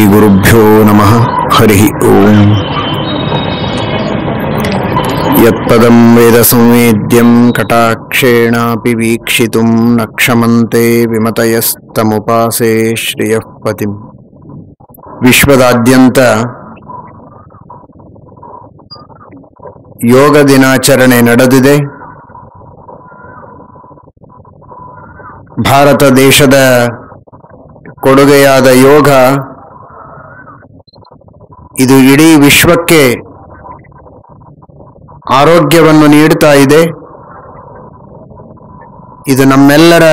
श्रीगुरुभ्यो नमः। हरिः ओम्। यत्पदं वेदसंवेद्यं कटाक्षेणापि वीक्षितुं न क्षमन्ते विमतयस्तमुपासे श्रियः पतिम्। ವಿಶ್ವದಾದ್ಯಂತ ಯೋಗ ದಿನಾಚರಣೆ ನಡೆದಿದೆ. ಭಾರತ ದೇಶದ ಕೊಡುಗೆಯಾದ ಯೋಗ ಇದು ಇಡೀ ವಿಶ್ವಕ್ಕೆ ಆರೋಗ್ಯವನ್ನು ನೀಡುತ್ತಾ ಇದೆ. ಇದು ನಮ್ಮೆಲ್ಲರ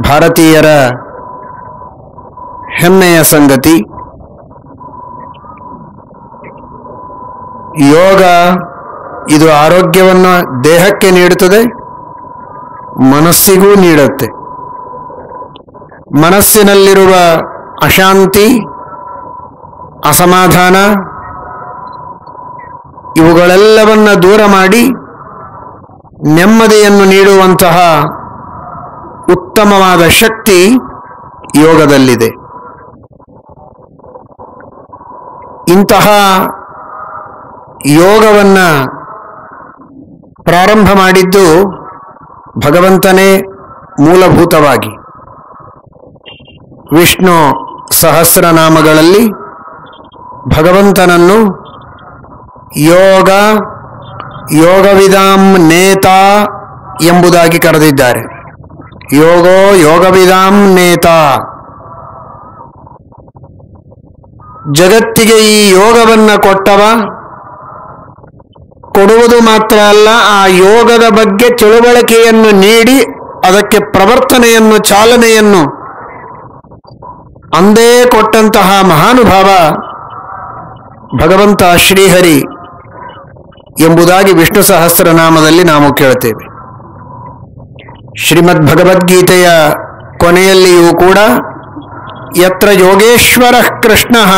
ಭಾರತೀಯರ ಹೆಮ್ಮೆಯ ಸಂಗತಿ. ಯೋಗ ಇದು ಆರೋಗ್ಯವನ್ನು ದೇಹಕ್ಕೆ ನೀಡುತ್ತದೆ, ಮನಸ್ಸಿಗೂ ನೀಡುತ್ತೆ. ಮನಸ್ಸಿನಲ್ಲಿರುವ ಅಶಾಂತಿ, ಅಸಮಾಧಾನ ಇವುಗಳೆಲ್ಲವನ್ನ ದೂರ ಮಾಡಿ ನೆಮ್ಮದಿಯನ್ನು ನೀಡುವಂತಹ ಉತ್ತಮವಾದ ಶಕ್ತಿ ಯೋಗದಲ್ಲಿದೆ. ಇಂತಹ ಯೋಗವನ್ನ ಪ್ರಾರಂಭ ಮಾಡಿದ್ದು ಭಗವಂತನೇ ಮೂಲಭೂತವಾಗಿ. ವಿಷ್ಣು ಸಹಸ್ರನಾಮಗಳಲ್ಲಿ ಭಗವಂತನನ್ನು ಯೋಗವಿದಾಂ ನೇತಾ ಎಂಬುದಾಗಿ ಕರೆದಿದ್ದಾರೆ. ಯೋಗೋ ಯೋಗವಿದಾಂ ನೇತಾ. ಜಗತ್ತಿಗೆ ಈ ಯೋಗವನ್ನ ಕೊಡುವುದು ಮಾತ್ರ ಅಲ್ಲ, ಆ ಯೋಗದ ಬಗ್ಗೆ ತಿಳುವಳಿಕೆಯನ್ನು ನೀಡಿ ಅದಕ್ಕೆ ಪ್ರವರ್ತನೆಯನ್ನು, ಚಾಲನೆಯನ್ನು ಅಂದೇ ಕೊಟ್ಟಂತಹ ಮಹಾನುಭಾವ ಭಗವಂತ ಶ್ರೀಹರಿ ಎಂಬುದಾಗಿ ವಿಷ್ಣು ಸಹಸ್ರನಾಮದಲ್ಲಿ ನಾವು ಕೇಳುತ್ತೇವೆ. ಶ್ರೀಮದ್ ಭಗವದ್ಗೀತೆಯ ಕೊನೆಯಲ್ಲಿಯೂ ಕೂಡ ಯತ್ರ ಯೋಗೇಶ್ವರಃ ಕೃಷ್ಣಃ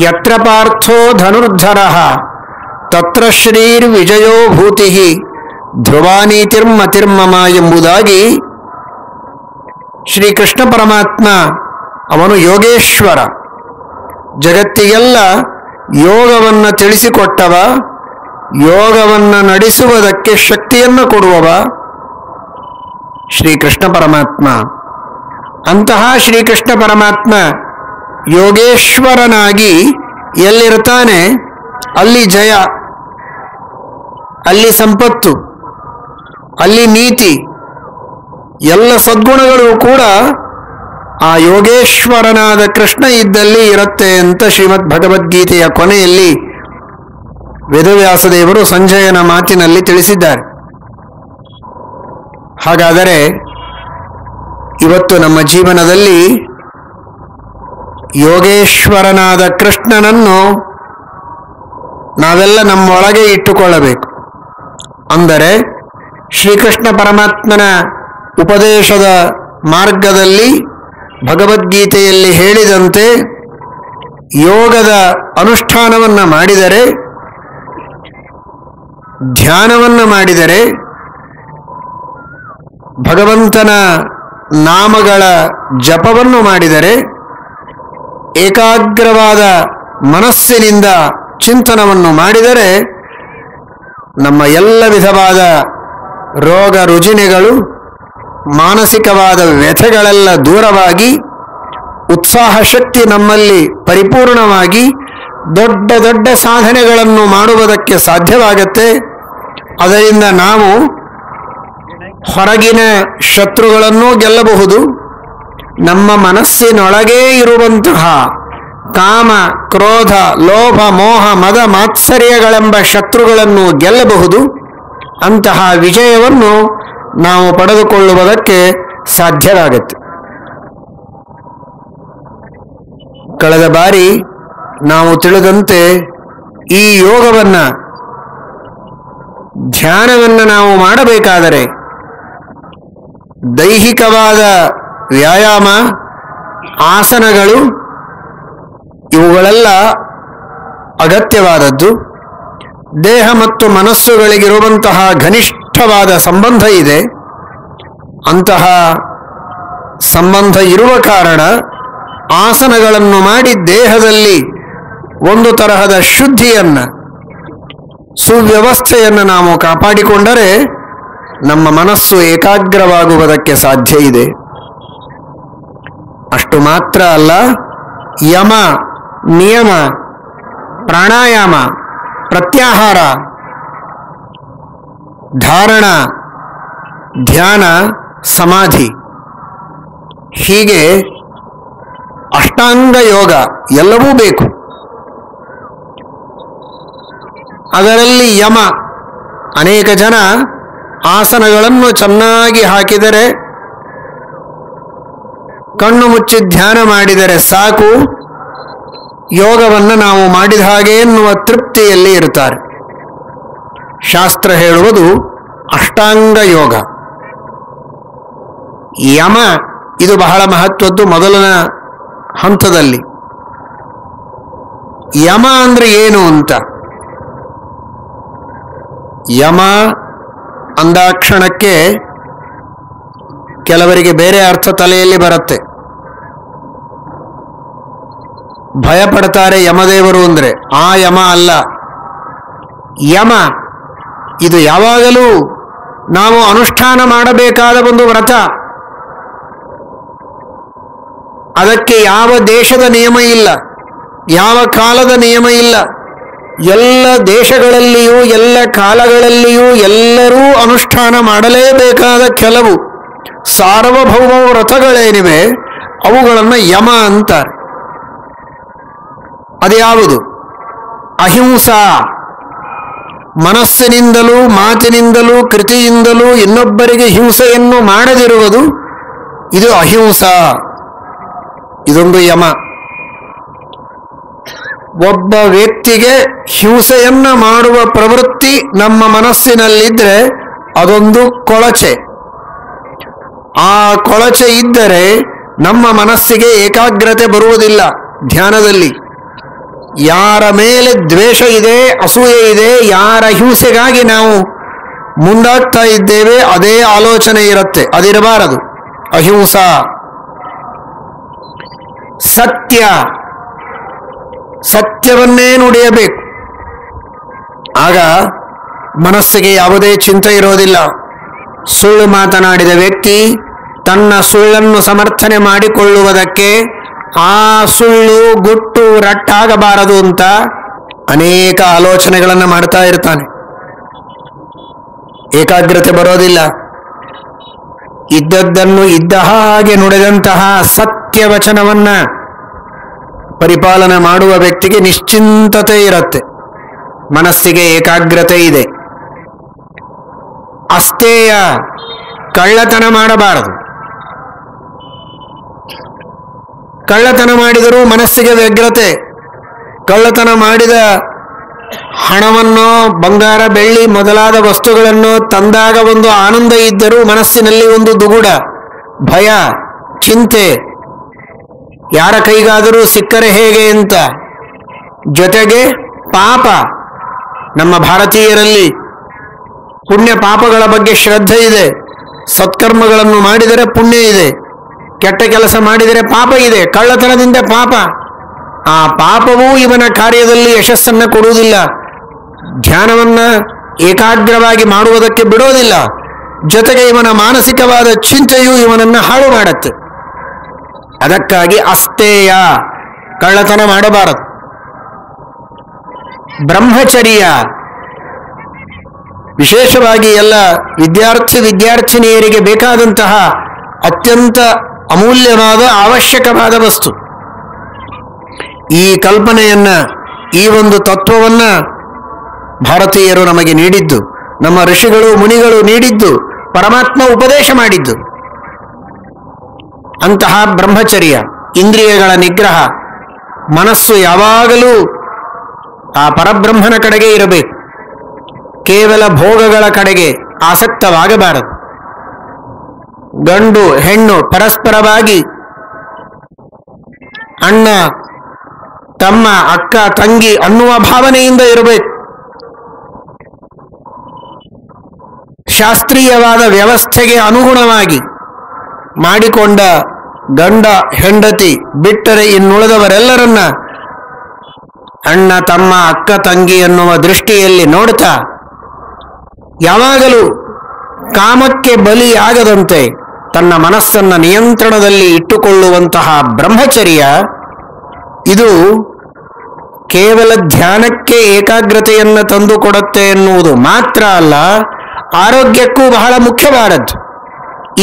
ಯತ್ರ ಪಾರ್ಥೋ ಧನುರ್ಧರಃ ತತ್ರ ಶ್ರೀರ್ ವಿಜಯೋ ಭೂತಿ ಧ್ರುವಾನೀತಿರ್ಮತಿರ್ಮಮ ಎಂಬುದಾಗಿ ಶ್ರೀಕೃಷ್ಣ ಪರಮಾತ್ಮ ಅವನು ಯೋಗೇಶ್ವರ, ಜಗತ್ತಿಗೆಲ್ಲ ಯೋಗವನ್ನು ತಿಳಿಸಿಕೊಟ್ಟವ, ಯೋಗವನ್ನು ನಡೆಸುವುದಕ್ಕೆ ಶಕ್ತಿಯನ್ನು ಕೊಡುವವ ಶ್ರೀಕೃಷ್ಣ ಪರಮಾತ್ಮ. ಅಂತಹ ಶ್ರೀಕೃಷ್ಣ ಪರಮಾತ್ಮ ಯೋಗೇಶ್ವರನಾಗಿ ಎಲ್ಲಿರ್ತಾನೆ ಅಲ್ಲಿ ಜಯ, ಅಲ್ಲಿ ಸಂಪತ್ತು, ಅಲ್ಲಿ ನೀತಿ, ಎಲ್ಲ ಸದ್ಗುಣಗಳು ಕೂಡ ಆ ಯೋಗೇಶ್ವರನಾದ ಕೃಷ್ಣ ಇದ್ದಲ್ಲಿ ಇರುತ್ತೆ ಅಂತ ಶ್ರೀಮದ್ ಭಗವದ್ಗೀತೆಯ ಕೊನೆಯಲ್ಲಿ ವೇದವ್ಯಾಸದೇವರು ಸಂಜಯನ ಮಾತಿನಲ್ಲಿ ತಿಳಿಸಿದ್ದಾರೆ. ಹಾಗಾದರೆ ಇವತ್ತು ನಮ್ಮ ಜೀವನದಲ್ಲಿ ಯೋಗೇಶ್ವರನಾದ ಕೃಷ್ಣನನ್ನು ನಾವೆಲ್ಲ ನಮ್ಮೊಳಗೆ ಇಟ್ಟುಕೊಳ್ಳಬೇಕು. ಅಂದರೆ ಶ್ರೀಕೃಷ್ಣ ಪರಮಾತ್ಮನ ಉಪದೇಶದ ಮಾರ್ಗದಲ್ಲಿ ಭಗವದ್ಗೀತೆಯಲ್ಲಿ ಹೇಳಿದಂತೆ ಯೋಗದ ಅನುಷ್ಠಾನವನ್ನು ಮಾಡಿದರೆ, ಧ್ಯಾನವನ್ನು ಮಾಡಿದರೆ, ಭಗವಂತನ ನಾಮಗಳ ಜಪವನ್ನು ಮಾಡಿದರೆ, ಏಕಾಗ್ರವಾದ ಮನಸ್ಸಿನಿಂದ ಚಿಂತನವನ್ನು ಮಾಡಿದರೆ ನಮ್ಮ ಎಲ್ಲ ವಿಧವಾದ ರೋಗ ರುಜಿನಗಳು, ಮಾನಸಿಕವಾದ ವ್ಯಥೆಗಳೆಲ್ಲ ದೂರವಾಗಿ ಉತ್ಸಾಹ ಶಕ್ತಿ ನಮ್ಮಲ್ಲಿ ಪರಿಪೂರ್ಣವಾಗಿ ದೊಡ್ಡ ದೊಡ್ಡ ಸಾಧನೆಗಳನ್ನು ಮಾಡುವುದಕ್ಕೆ ಸಾಧ್ಯವಾಗತ್ತೆ. ಅದರಿಂದ ನಾವು ಹೊರಗಿನ ಶತ್ರುಗಳನ್ನೂ ಗೆಲ್ಲಬಹುದು, ನಮ್ಮ ಮನಸ್ಸಿನೊಳಗೇ ಇರುವಂತಹ ಕಾಮ, ಕ್ರೋಧ, ಲೋಭ, ಮೋಹ, ಮದ, ಮಾತ್ಸರ್ಯಗಳೆಂಬ ಶತ್ರುಗಳನ್ನು ಗೆಲ್ಲಬಹುದು. ಅಂತಹ ವಿಜಯವನ್ನು ನಾವು ಪಡೆದುಕೊಳ್ಳುವುದಕ್ಕೆ ಸಾಧ್ಯವಾಗುತ್ತೆ. ಕಳೆದ ಬಾರಿ ನಾವು ತಿಳಿದಂತೆ ಈ ಯೋಗವನ್ನು, ಧ್ಯಾನವನ್ನು ನಾವು ಮಾಡಬೇಕಾದರೆ ದೈಹಿಕವಾದ ವ್ಯಾಯಾಮ, ಆಸನಗಳು ಇವುಗಳೆಲ್ಲ ಅಗತ್ಯವಾದದ್ದು. ದೇಹ ಮತ್ತು ಮನಸ್ಸುಗಳಿಗಿರುವಂತಹ ಘನಿಷ್ಠವಾದ ಸಂಬಂಧ ಇದೆ. ಅಂತಹ ಸಂಬಂಧ ಇರುವ ಕಾರಣ ಆಸನಗಳನ್ನು ಮಾಡಿ ದೇಹದಲ್ಲಿ ಒಂದು ತರಹದ ಶುದ್ಧಿಯನ್ನು, ಸುವ್ಯವಸ್ಥೆಯನ್ನು ನಾವು ಕಾಪಾಡಿಕೊಂಡರೆ ನಮ್ಮ ಮನಸ್ಸು ಏಕಾಗ್ರವಾಗುವುದಕ್ಕೆ ಸಾಧ್ಯ ಇದೆ. ಅಷ್ಟು ಮಾತ್ರ ಅಲ್ಲ, ಯಮ, ನಿಯಮ, ಪ್ರಾಣಾಯಾಮ, ಪ್ರತ್ಯಾಹಾರ, ಧಾರಣ, ಧ್ಯಾನ, ಸಮಾಧಿ, ಹೀಗೆ ಅಷ್ಟಾಂಗ ಯೋಗ ಎಲ್ಲವೂ ಬೇಕು. ಅದರಲ್ಲಿ ಯಮ, ಅನೇಕ ಜನ ಆಸನಗಳನ್ನು ಚೆನ್ನಾಗಿ ಹಾಕಿದರೆ, ಕಣ್ಣು ಮುಚ್ಚಿ ಧ್ಯಾನ ಮಾಡಿದರೆ ಸಾಕು, ಯೋಗವನ್ನು ನಾವು ಮಾಡಿದ ಹಾಗೆ ಎನ್ನುವ ತೃಪ್ತಿಯಲ್ಲಿ ಇರ್ತಾರೆ. ಶಾಸ್ತ್ರ ಹೇಳುವುದು ಅಷ್ಟಾಂಗ ಯೋಗ. ಯಮ ಇದು ಬಹಳ ಮಹತ್ವದ್ದು. ಮೊದಲನ ಹಂತದಲ್ಲಿ ಯಮ ಅಂದ್ರೆ ಏನು ಅಂತ, ಯಮ ಅಂದಾಕ್ಷಣಕ್ಕೆ ಕೆಲವರಿಗೆ ಬೇರೆ ಅರ್ಥ ತಲೆಯಲ್ಲಿ ಬರುತ್ತೆ. ಭಯ ಪಡ್ತಾರೆ ಯಮದೇವರು ಅಂದ್ರೆ. ಆ ಯಮ ಅಲ್ಲ. ಯಮ ಇದು ಯಾವಾಗಲೂ ನಾವು ಅನುಷ್ಠಾನ ಮಾಡಬೇಕಾದ ಒಂದು ವ್ರತ. ಅದಕ್ಕೆ ಯಾವ ದೇಶದ ನಿಯಮ ಇಲ್ಲ, ಯಾವ ಕಾಲದ ನಿಯಮ ಇಲ್ಲ. ಎಲ್ಲ ದೇಶಗಳಲ್ಲಿಯೂ ಎಲ್ಲ ಕಾಲಗಳಲ್ಲಿಯೂ ಎಲ್ಲರೂ ಅನುಷ್ಠಾನ ಮಾಡಲೇಬೇಕಾದ ಕೆಲವು ಸಾರ್ವಭೌಮ ವ್ರತಗಳೇನಿವೆ ಅವುಗಳನ್ನು ಯಮ ಅಂತಾರೆ. ಅದ್ಯಾವುದು? ಅಹಿಂಸಾ, ಮನಸ್ಸಿನಿಂದಲೂ ಮಾತಿನಿಂದಲೂ ಕೃತಿಯಿಂದಲೂ ಇನ್ನೊಬ್ಬರಿಗೆ ಹಿಂಸೆಯನ್ನು ಮಾಡದಿರುವುದು, ಇದು ಅಹಿಂಸಾ. ಇದೊಂದು ಯಮ. ಒಬ್ಬ ವ್ಯಕ್ತಿಗೆ ಹಿಂಸೆಯನ್ನ ಮಾಡುವ ಪ್ರವೃತ್ತಿ ನಮ್ಮ ಮನಸ್ಸಿನಲ್ಲಿದ್ದರೆ ಅದೊಂದು ಕೊಳಚೆ. ಆ ಕೊಳಚೆ ಇದ್ದರೆ ನಮ್ಮ ಮನಸ್ಸಿಗೆ ಏಕಾಗ್ರತೆ ಬರುವುದಿಲ್ಲ. ಧ್ಯಾನದಲ್ಲಿ ಯಾರ ಮೇಲೆ ದ್ವೇಷ ಇದೆ, ಅಸೂಯೆ ಇದೆ, ಯಾರ ಹಿಂಸೆಗಾಗಿ ನಾವು ಮುಂದಾಗ್ತಾ ಇದ್ದೇವೆ ಅದೇ ಆಲೋಚನೆ ಇರುತ್ತೆ. ಅದಿರಬಾರದು. ಅಹಿಂಸಾ. ಸತ್ಯ, ಸತ್ಯವನ್ನೇ ನುಡಿಯಬೇಕು. ಆಗ ಮನಸ್ಸಿಗೆ ಯಾವುದೇ ಚಿಂತೆ ಇರೋದಿಲ್ಲ. ಸುಳ್ಳು ಮಾತನಾಡಿದ ವ್ಯಕ್ತಿ ತನ್ನ ಸುಳ್ಳನ್ನು ಸಮರ್ಥನೆ ಮಾಡಿಕೊಳ್ಳುವುದಕ್ಕೆ ಆ ಸುಳ್ಳು ಗುಟ್ಟು ರಟ್ಟಾಗಬಾರದು ಅಂತ ಅನೇಕ ಆಲೋಚನೆಗಳನ್ನು ಮಾಡ್ತಾ ಇರ್ತಾನೆ. ಏಕಾಗ್ರತೆ ಬರೋದಿಲ್ಲ. ಇದ್ದದ್ದನ್ನು ಇದ್ದ ಹಾಗೆ ನುಡಿದಂತಹ ಸತ್ಯವಚನವನ್ನ ಪರಿಪಾಲನೆ ಮಾಡುವ ವ್ಯಕ್ತಿಗೆ ನಿಶ್ಚಿಂತತೆ ಇರುತ್ತೆ, ಮನಸ್ಸಿಗೆ ಏಕಾಗ್ರತೆ ಇದೆ. ಅಸ್ತೇಯ, ಕಳ್ಳತನ ಮಾಡಬಾರದು. ಕಳ್ಳತನ ಮಾಡಿದರೂ ಮನಸ್ಸಿಗೆ ವ್ಯಗ್ರತೆ. ಕಳ್ಳತನ ಮಾಡಿದ ಹಣವನ್ನು, ಬಂಗಾರ, ಬೆಳ್ಳಿ ಮೊದಲಾದ ವಸ್ತುಗಳನ್ನು ತಂದಾಗ ಒಂದು ಆನಂದ ಇದ್ದರೂ ಮನಸ್ಸಿನಲ್ಲಿ ಒಂದು ದುಗುಡ, ಭಯ, ಚಿಂತೆ. ಯಾರ ಕೈಗಾದರೂ ಸಿಕ್ಕರೆ ಹೇಗೆ ಅಂತ. ಜೊತೆಗೆ ಪಾಪ. ನಮ್ಮ ಭಾರತೀಯರಲ್ಲಿ ಪುಣ್ಯ ಪಾಪಗಳ ಬಗ್ಗೆ ಶ್ರದ್ಧೆ ಇದೆ. ಸತ್ಕರ್ಮಗಳನ್ನು ಮಾಡಿದರೆ ಪುಣ್ಯ ಇದೆ, ಕೆಟ್ಟ ಕೆಲಸ ಮಾಡಿದರೆ ಪಾಪ ಇದೆ. ಕಳ್ಳತನದಿಂದ ಪಾಪ. ಆ ಪಾಪವೂ ಇವನ ಕಾರ್ಯದಲ್ಲಿ ಯಶಸ್ಸನ್ನು ಕೊಡುವುದಿಲ್ಲ, ಧ್ಯಾನವನ್ನ ಏಕಾಗ್ರವಾಗಿ ಮಾಡುವುದಕ್ಕೆ ಬಿಡೋದಿಲ್ಲ. ಜೊತೆಗೆ ಇವನ ಮಾನಸಿಕವಾದ ಚಿಂತೆಯೂ ಇವನನ್ನು ಹಾಳು ಮಾಡುತ್ತೆ. ಅದಕ್ಕಾಗಿ ಅಸ್ತೇಯ, ಕಳ್ಳತನ ಮಾಡಬಾರದು. ಬ್ರಹ್ಮಚರ್ಯ, ವಿಶೇಷವಾಗಿ ಎಲ್ಲ ವಿದ್ಯಾರ್ಥಿನಿಯರಿಗೆ ಬೇಕಾದಂತಹ ಅತ್ಯಂತ ಅಮೂಲ್ಯವಾದ ಅವಶ್ಯಕವಾದ ವಸ್ತು. ಈ ಕಲ್ಪನೆಯನ್ನ, ಈ ಒಂದು ತತ್ವವನ್ನ ಭಾರತೀಯರು ನಮಗೆ ನೀಡಿದ್ದು, ನಮ್ಮ ಋಷಿಗಳು ಮುನಿಗಳು ನೀಡಿದ್ದು, ಪರಮಾತ್ಮ ಉಪದೇಶ ಮಾಡಿದ್ದು. ಅಂತಹ ಬ್ರಹ್ಮಚರ್ಯ, ಇಂದ್ರಿಯಗಳ ನಿಗ್ರಹ, ಮನಸ್ಸು ಯಾವಾಗಲೂ ಆ ಪರಬ್ರಹ್ಮನ ಕಡೆಗೆ ಇರಬೇಕು. ಕೇವಲ ಭೋಗಗಳ ಕಡೆಗೆ ಆಸಕ್ತವಾಗಬಾರದು. ಗಂಡು ಹೆಣ್ಣು ಪರಸ್ಪರವಾಗಿ, ಅಣ್ಣ ತಮ್ಮ, ಅಕ್ಕ ತಂಗಿ ಅನ್ನುವ ಭಾವನೆಯಿಂದ ಇರಬೇಕು. ಶಾಸ್ತ್ರೀಯವಾದ ವ್ಯವಸ್ಥೆಗೆ ಅನುಗುಣವಾಗಿ ಮಾಡಿಕೊಂಡ ಗಂಡ ಹೆಂಡತಿ ಬಿಟ್ಟರೆ ಇನ್ನುಳಿದವರೆಲ್ಲರನ್ನ ಅಣ್ಣ ತಮ್ಮ ಅಕ್ಕ ತಂಗಿ ಎನ್ನುವ ದೃಷ್ಟಿಯಲ್ಲಿ ನೋಡ್ತಾ ಯಾವಾಗಲೂ ಕಾಮಕ್ಕೆ ಬಲಿಯಾಗದಂತೆ ತನ್ನ ಮನಸ್ಸನ್ನ ನಿಯಂತ್ರಣದಲ್ಲಿ ಇಟ್ಟುಕೊಳ್ಳುವಂತಹ ಬ್ರಹ್ಮಚರ್ಯ ಇದು ಕೇವಲ ಧ್ಯಾನಕ್ಕೆ ಏಕಾಗ್ರತೆಯನ್ನು ತಂದುಕೊಡುತ್ತೆ ಎನ್ನುವುದು ಮಾತ್ರ ಅಲ್ಲ, ಆರೋಗ್ಯಕ್ಕೂ ಬಹಳ ಮುಖ್ಯವಾದದ್ದು.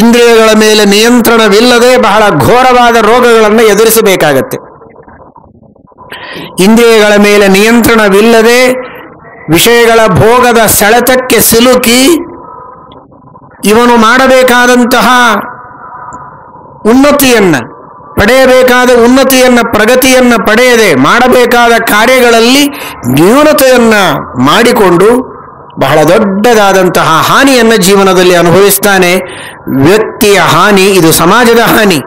ಇಂದ್ರಿಯಗಳ ಮೇಲೆ ನಿಯಂತ್ರಣವಿಲ್ಲದೆ ಬಹಳ ಘೋರವಾದ ರೋಗಗಳನ್ನು ಎದುರಿಸಬೇಕಾಗತ್ತೆ. ಇಂದ್ರಿಯಗಳ ಮೇಲೆ ನಿಯಂತ್ರಣವಿಲ್ಲದೆ ವಿಷಯಗಳ ಭೋಗದ ಸೆಳೆತಕ್ಕೆ ಸಿಲುಕಿ ಇವನು ಮಾಡಬೇಕಾದಂತಹ ಪಡೆಯಬೇಕಾದ ಉನ್ನತಿಯನ್ನ ಪ್ರಗತಿಯನ್ನ ಪಡೆಯದೆ ಮಾಡಬೇಕಾದ ಕಾರ್ಯಗಳಲ್ಲಿ ನ್ಯೂನತೆಯನ್ನ ಮಾಡಿಕೊಂಡು ಬಹಳ ದೊಡ್ಡದಾದಂತಹ ಹಾನಿಯನ್ನ ಜೀವನದಲ್ಲಿ ಅನುಭವಿಸ್ತಾನೆ. ವ್ಯಕ್ತಿಯ ಹಾನಿ ಇದು ಸಮಾಜದ ಹಾನಿ,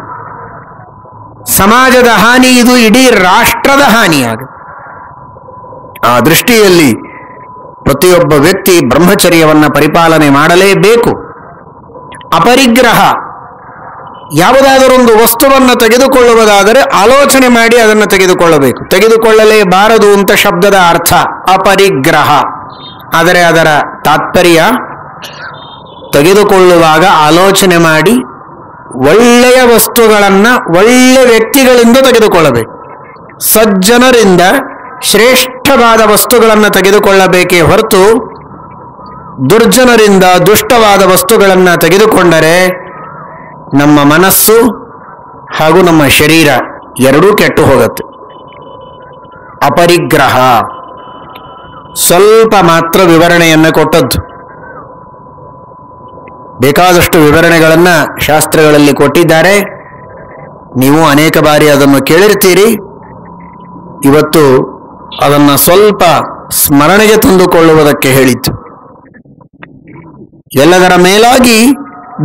ಸಮಾಜದ ಹಾನಿ ಇದು ಇಡೀ ರಾಷ್ಟ್ರದ ಹಾನಿಯಾಗುತ್ತೆ. ಆ ದೃಷ್ಟಿಯಲ್ಲಿ ಪ್ರತಿಯೊಬ್ಬ ವ್ಯಕ್ತಿ ಬ್ರಹ್ಮಚರ್ಯವನ್ನ ಪರಿಪಾಲನೆ ಮಾಡಲೇಬೇಕು. ಅಪರಿಗ್ರಹ, ಯಾವುದಾದರೊಂದು ವಸ್ತುವನ್ನು ತೆಗೆದುಕೊಳ್ಳುವುದಾದರೆ ಆಲೋಚನೆ ಮಾಡಿ ಅದನ್ನು ತೆಗೆದುಕೊಳ್ಳಬೇಕು. ತೆಗೆದುಕೊಳ್ಳಲೇಬಾರದು ಅಂತ ಶಬ್ದದ ಅರ್ಥ ಅಪರಿಗ್ರಹ. ಆದರೆ ಅದರ ತಾತ್ಪರ್ಯ ತೆಗೆದುಕೊಳ್ಳುವಾಗ ಆಲೋಚನೆ ಮಾಡಿ ಒಳ್ಳೆಯ ವಸ್ತುಗಳನ್ನು ಒಳ್ಳೆಯ ವ್ಯಕ್ತಿಗಳಿಂದ ತೆಗೆದುಕೊಳ್ಳಬೇಕು. ಸಜ್ಜನರಿಂದ ಶ್ರೇಷ್ಠವಾದ ವಸ್ತುಗಳನ್ನು ತೆಗೆದುಕೊಳ್ಳಬೇಕೇ ಹೊರತು ದುರ್ಜನರಿಂದ ದುಷ್ಟವಾದ ವಸ್ತುಗಳನ್ನು ತೆಗೆದುಕೊಂಡರೆ ನಮ್ಮ ಮನಸ್ಸು ಹಾಗೂ ನಮ್ಮ ಶರೀರ ಎರಡೂ ಕೆಟ್ಟು ಹೋಗುತ್ತೆ. ಅಪರಿಗ್ರಹ ಸ್ವಲ್ಪ ಮಾತ್ರ ವಿವರಣೆಯನ್ನು ಕೊಟ್ಟದ್ದು. ಬೇಕಾದಷ್ಟು ವಿವರಣೆಗಳನ್ನು ಶಾಸ್ತ್ರಗಳಲ್ಲಿ ಕೊಟ್ಟಿದ್ದಾರೆ. ನೀವು ಅನೇಕ ಬಾರಿ ಅದನ್ನು ಕೇಳಿರ್ತೀರಿ. ಇವತ್ತು ಅದನ್ನು ಸ್ವಲ್ಪ ಸ್ಮರಣೆಗೆ ತಂದುಕೊಳ್ಳುವುದಕ್ಕೆ ಹೇಳಿತ್ತು. ಎಲ್ಲದರ ಮೇಲಾಗಿ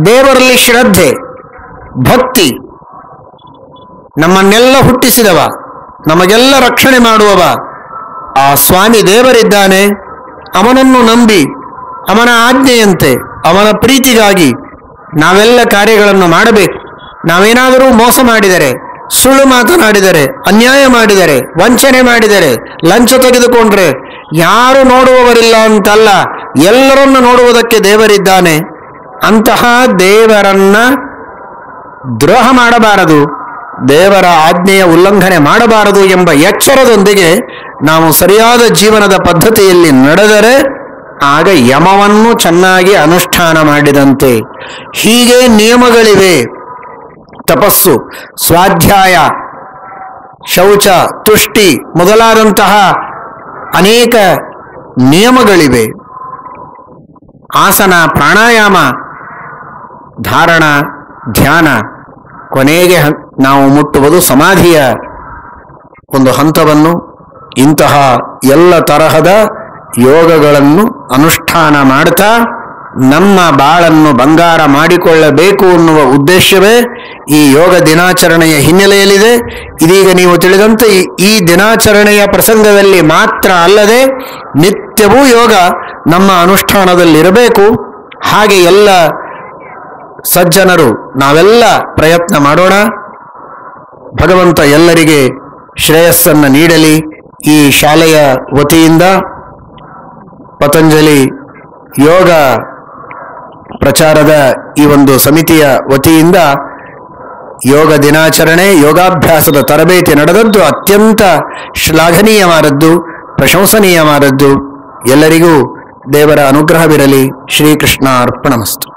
ದೇವರಲ್ಲಿ ಶ್ರದ್ಧೆ, ಭಕ್ತಿ, ನಮ್ಮನ್ನೆಲ್ಲ ಹುಟ್ಟಿಸಿದವ, ನಮಗೆಲ್ಲ ರಕ್ಷಣೆ ಮಾಡುವವ ಆ ಸ್ವಾಮಿ ದೇವರಿದ್ದಾನೆ. ಅವನನ್ನು ನಂಬಿ ಅವನ ಆಜ್ಞೆಯಂತೆ ಅವನ ಪ್ರೀತಿಗಾಗಿ ನಾವೆಲ್ಲ ಕಾರ್ಯಗಳನ್ನು ಮಾಡಬೇಕು. ನಾವೇನಾದರೂ ಮೋಸ ಮಾಡಿದರೆ, ಸುಳ್ಳು ಮಾತನಾಡಿದರೆ, ಅನ್ಯಾಯ ಮಾಡಿದರೆ, ವಂಚನೆ ಮಾಡಿದರೆ, ಲಂಚ ತೆಗೆದುಕೊಂಡ್ರೆ ಯಾರು ನೋಡುವವರಿಲ್ಲ ಅಂತಲ್ಲ, ಎಲ್ಲರನ್ನು ನೋಡುವುದಕ್ಕೆ ದೇವರಿದ್ದಾನೆ. ಅಂತಹ ದೇವರನ್ನ ದ್ರೋಹ ಮಾಡಬಾರದು, ದೇವರ ಆಜ್ಞೆಯ ಉಲ್ಲಂಘನೆ ಮಾಡಬಾರದು ಎಂಬ ಎಚ್ಚರದೊಂದಿಗೆ ನಾವು ಸರಿಯಾದ ಜೀವನದ ಪದ್ಧತಿಯಲ್ಲಿ ನಡೆದರೆ ಆಗ ಯಮವನ್ನು ಚೆನ್ನಾಗಿ ಅನುಷ್ಠಾನ ಮಾಡಿದಂತೆ. ಹೀಗೆ ನಿಯಮಗಳಿವೆ. ತಪಸ್ಸು, ಸ್ವಾಧ್ಯಾಯ, ಶೌಚ, ತುಷ್ಟಿ ಮೊದಲಾದಂತಹ ಅನೇಕ ನಿಯಮಗಳಿವೆ. ಆಸನ, ಪ್ರಾಣಾಯಾಮ, ಧಾರಣ, ಧ್ಯಾನ, ಕೊನೆಗೆ ನಾವು ಮುಟ್ಟುವುದು ಸಮಾಧಿಯ ಒಂದು ಹಂತವನ್ನು. ಇಂತಹ ಎಲ್ಲ ತರಹದ ಯೋಗಗಳನ್ನು ಅನುಷ್ಠಾನ ಮಾಡ್ತಾ ನಮ್ಮ ಬಾಳನ್ನು ಬಂಗಾರ ಮಾಡಿಕೊಳ್ಳಬೇಕು ಅನ್ನುವ ಉದ್ದೇಶವೇ ಈ ಯೋಗ ದಿನಾಚರಣೆಯ ಹಿನ್ನೆಲೆಯಲ್ಲಿದೆ. ಇದೀಗ ನೀವು ತಿಳಿದಂತೆ ಈ ದಿನಾಚರಣೆಯ ಪ್ರಸಂಗದಲ್ಲಿ ಮಾತ್ರ ಅಲ್ಲದೆ ನಿತ್ಯವೂ ಯೋಗ ನಮ್ಮ ಅನುಷ್ಠಾನದಲ್ಲಿರಬೇಕು. ಹಾಗೆ ಎಲ್ಲ ಸಜ್ಜನರು ನಾವೆಲ್ಲ ಪ್ರಯತ್ನ ಮಾಡೋಣ. ಭಗವಂತ ಎಲ್ಲರಿಗೆ ಶ್ರೇಯಸ್ಸನ್ನು ನೀಡಲಿ. ಈ ಶಾಲೆಯ ವತಿಯಿಂದ, ಪತಂಜಲಿ ಯೋಗ ಪ್ರಚಾರದ ಈ ಒಂದು ಸಮಿತಿಯ ವತಿಯಿಂದ ಯೋಗ ದಿನಾಚರಣೆ, ಯೋಗಾಭ್ಯಾಸದ ತರಬೇತಿ ನಡೆದದ್ದು ಅತ್ಯಂತ ಶ್ಲಾಘನೀಯವಾದದ್ದು, ಪ್ರಶಂಸನೀಯವಾದದ್ದು. ಎಲ್ಲರಿಗೂ ದೇವರ ಅನುಗ್ರಹವಿರಲಿ. ಶ್ರೀಕೃಷ್ಣ ಅರ್ಪಣಮಸ್ತು.